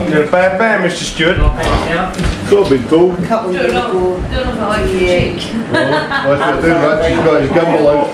You're a bad man, Mr. Stewart. Could have been cool. Don't know if I like the cheek. That's what I do, right? She's got his gumble out.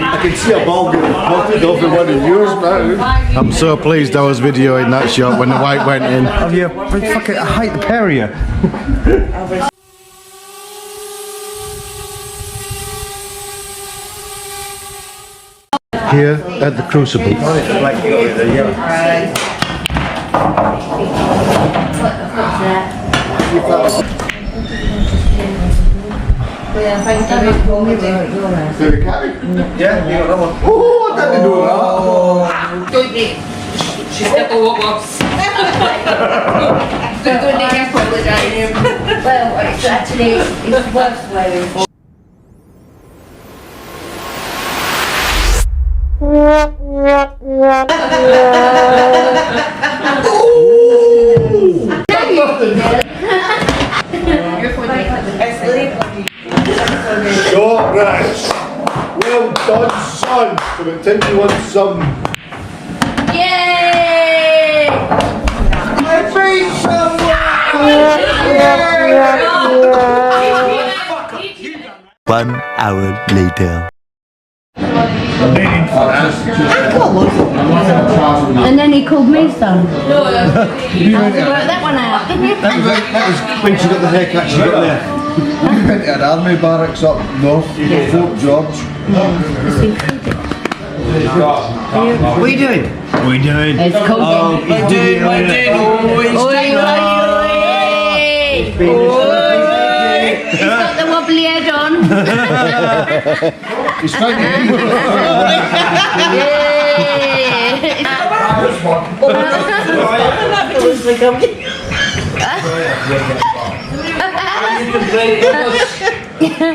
I can see a ball getting potted off in one of yours now. I'm so pleased I was videoing that shot when the white went in. Have you fucking hate the pair of you? Here at the Crucible. Yeah, Yeah, you got that one. Oh, I didn't know that. she's got the walk-ups. Don't need to apologise. Well, it's actually, it's worth wearing for. Short rash. Well done, son. So it takes you on some. Yay! I beat someone! 1 hour later. And then he called me son. No, you worked that one out, didn't you? That was when she got the haircut she got there. You went to an army barracks up north, Fort George. What are you doing? What are you doing? It's cold. Oh, he's doing He's got the wobbly head on. He's trying to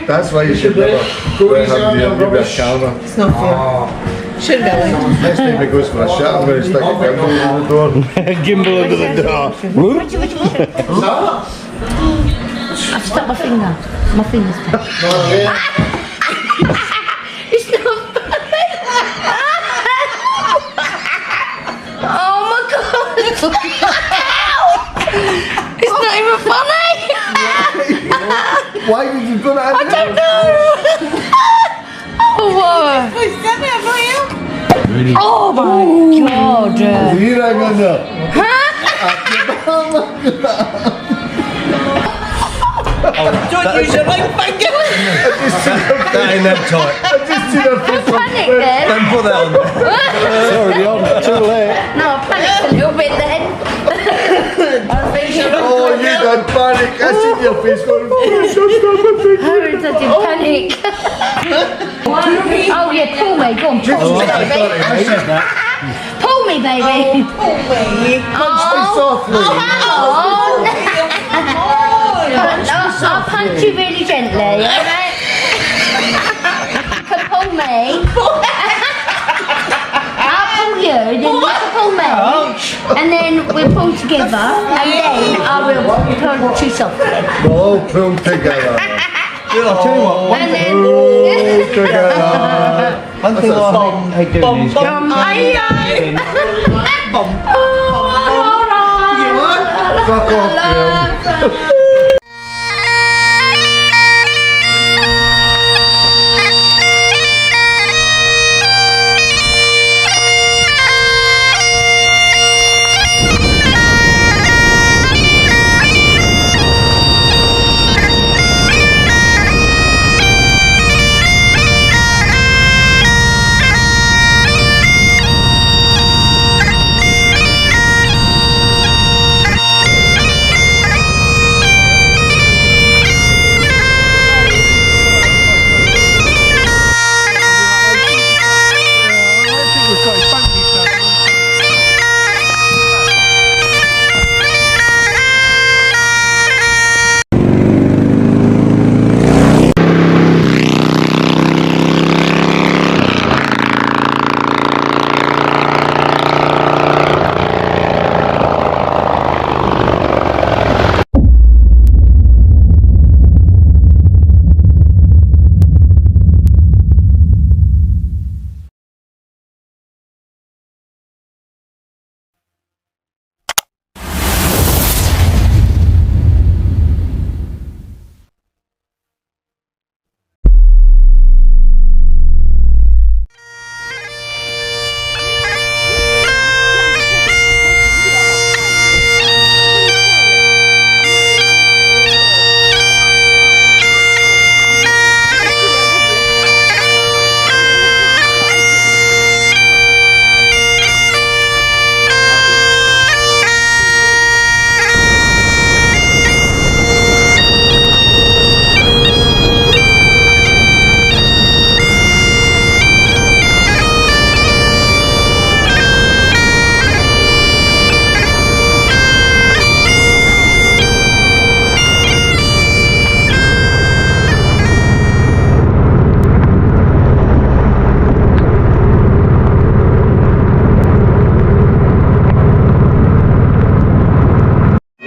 That's why you should never go and have your camera. It's not fair. Shouldn't be allowed. Next time he goes for a shot, I'm going to stick a gimbal under the door. Gimbal under the door. I've stuck my finger. My finger's stuck. It's not funny. Oh my god. It's not even funny. Why did you put it I don't know. Oh, what? Oh my god. You rang on there. Don't use your right finger. That ain't that tight. I just seen her face on Panic then. Don't put that on. It's already on, too late. No, I panicked a little bit then. I was thinking, Oh, you done panic. I seen your face going, how is such a panic? Oh yeah, pull me, go on, pull me, baby. I said that. Pull me, baby. Punch me softly. Oh, I'll punch you really gently, alright? You can pull me. I'll pull you, then you can pull me. And then we'll pull together, and then I will punch you softly. We'll all pull together. I'll tell you what. And then... Pull together. One thing I hate doing is Fuck off, Bill.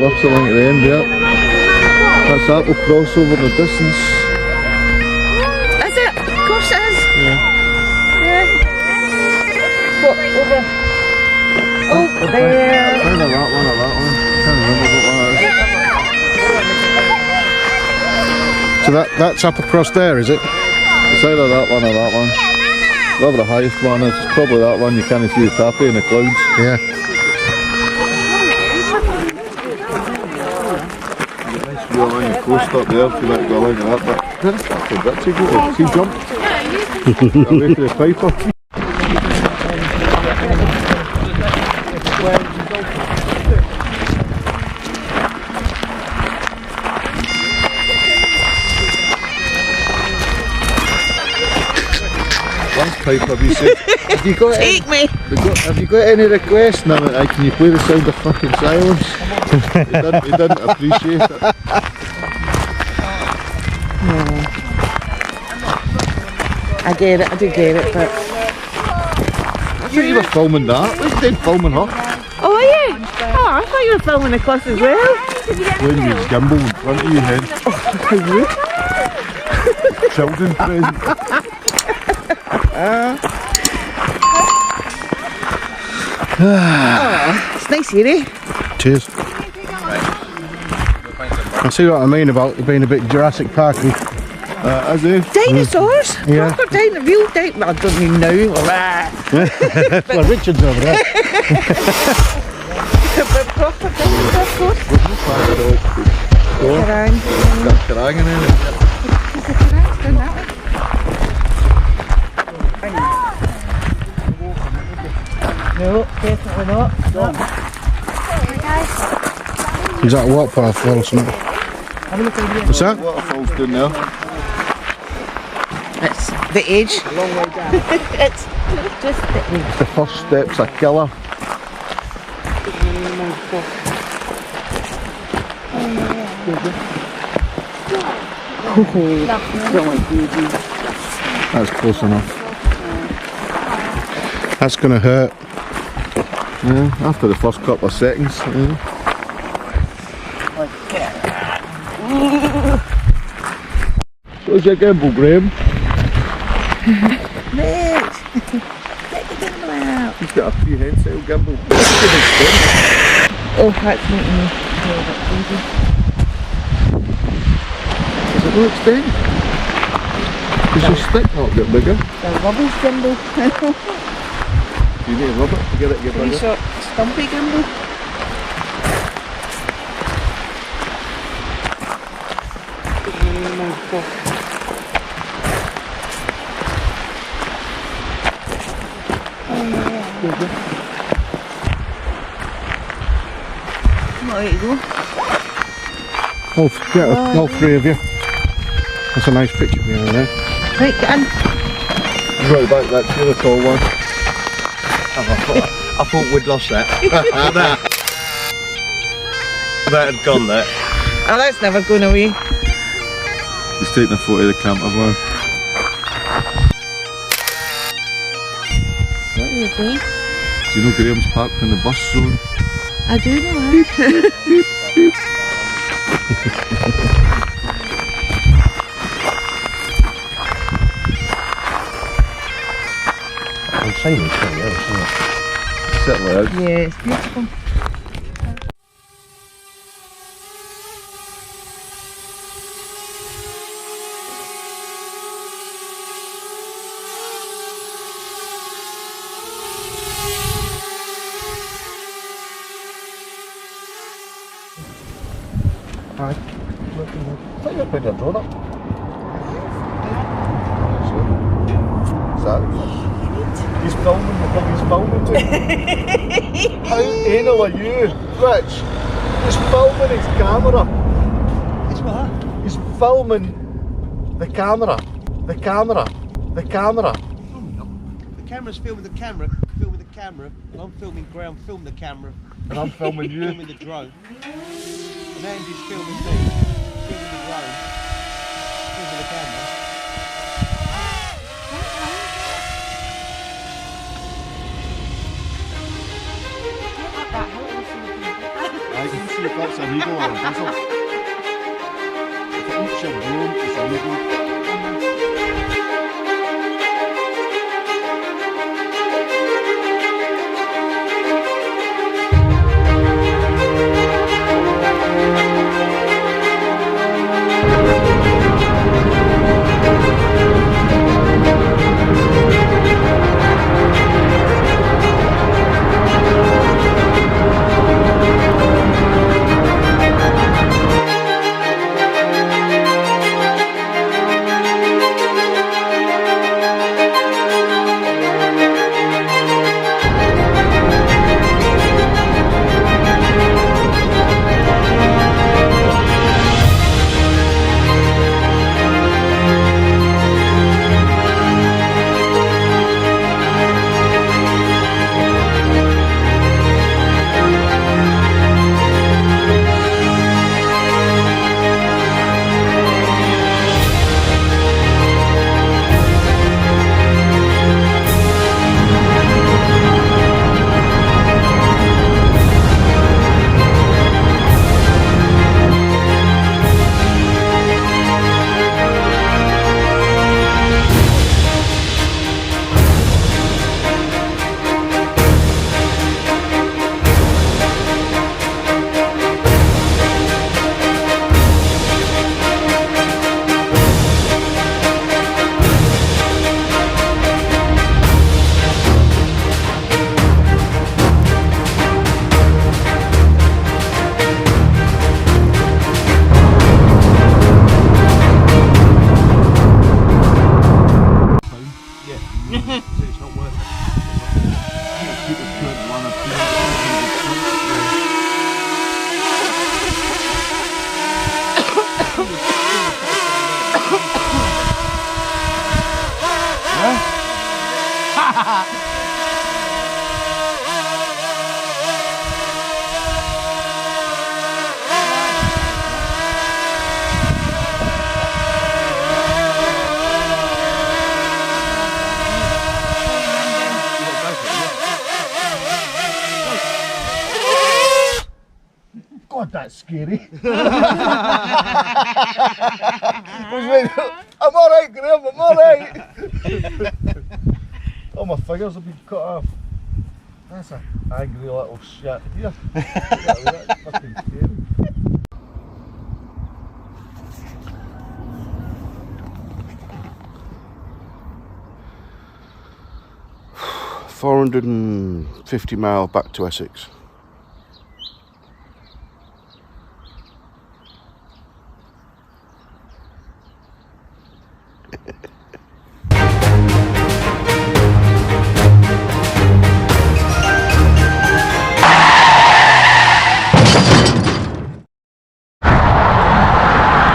Lots of link at the end, yeah. That's that, we'll cross over the distance. Is it? Of course it is. Yeah. Yeah. What, over? Oh, there. Either that one or that one. Can't remember what one it is. So that's up across there, is it? It's either that one or that one. Whatever the highest one is, it's probably that one. You can't see the tappy in the clouds. Yeah. Nice view along the coast up there, if you like to go along that, but that's not a bit to go. See jump. Away to the piper. Pipe, have you said? Have you got Take me. Have you got any requests? No, can you play the sound of fucking silence? He didn't appreciate it. No. I get it, I do get it, but... I thought you were filming that. What's you doing filming her? Oh, are you? Oh, I thought you were filming the class as well. When you gimbal in front of you head. Children present. Oh, it's nice here, eh? Cheers. I see what I mean about it being a bit Jurassic Parky. Is it? Dinosaurs? Yeah. Proper real dinosaurs. Well, I don't mean now. Well, Richard's over there. But proper dinosaurs, of course. Kerrang. Kerrang in it. Is the kerrang's down that way? No, definitely not. Is that a waterfall or something? What's that? Waterfall's down there. It's the edge. A long way down. It's just the edge. The first step's a killer. That's close enough. That's going to hurt. Yeah, after the first couple of seconds. Yeah. Where's your gimbal, Graham? Mate! Get your gimbal out. He's got a prehensile gimbal. Oh, that's making me feel a bit crazy. Does it not extend? Does your stick not get bigger? The rubbish gimbal. You need a rubber to get it get Wee bigger. short, stumpy gimbal. There you go. All three of you. That's a nice picture behind there. Right, get in. Right back, that's the other tall one. I thought we'd lost that. That had gone there. Oh, that's never going away. He's taking a photo of the camper van. What are you doing? Do you know Graham's parked in the bus zone? I do know that. I'm saying it's something else, isn't it? Settle out. Yeah, it's beautiful. Hi. I think I put a drone up. He's filming me. How anal are you, Rich? He's filming his camera. It's what? He's filming the camera. The camera. The camera. The camera's filming the camera, and I'm filming Graham, film the camera, And I'm filming you. filming the drone. And Andy's filming me, filming the drone, filming the camera. Right, let's see if that's a needle or a bezel. If it looks your broom, it's a needle. It's not worth it. God, that's scary. I'm alright, Graham, I'm alright. Oh, my fingers have been cut off. That's an angry little shit here. That's fucking scary. $450 miles back to Essex.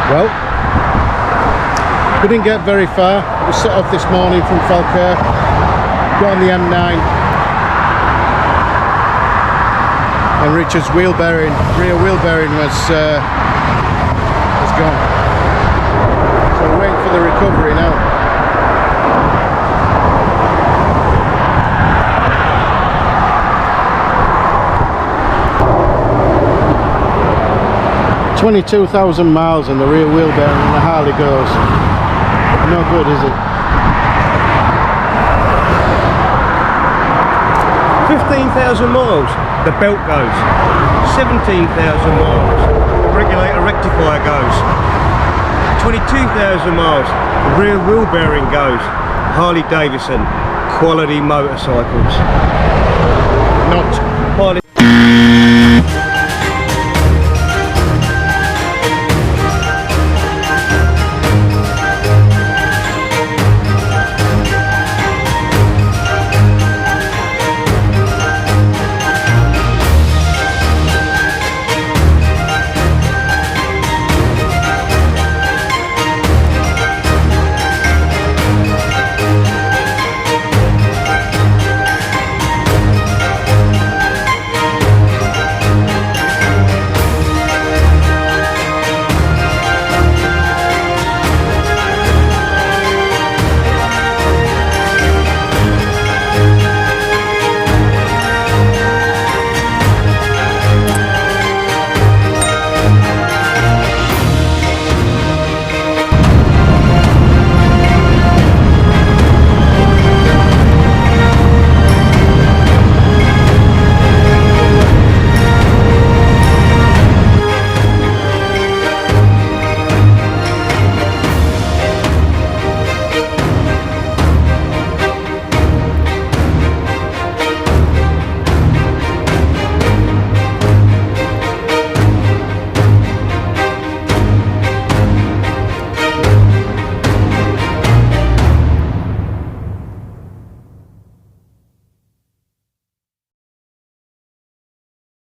Well, we didn't get very far. We set off this morning from Falkirk, got on the M9 and Richard's wheel bearing, rear wheel bearing was gone. So we're waiting for the recovery now. $22,000 miles and the rear wheel bearing on the Harley goes. No good, is it? 15,000 miles, the belt goes. 17,000 miles, the regulator rectifier goes. 22,000 miles, the rear wheel bearing goes. Harley-Davidson, quality motorcycles. Not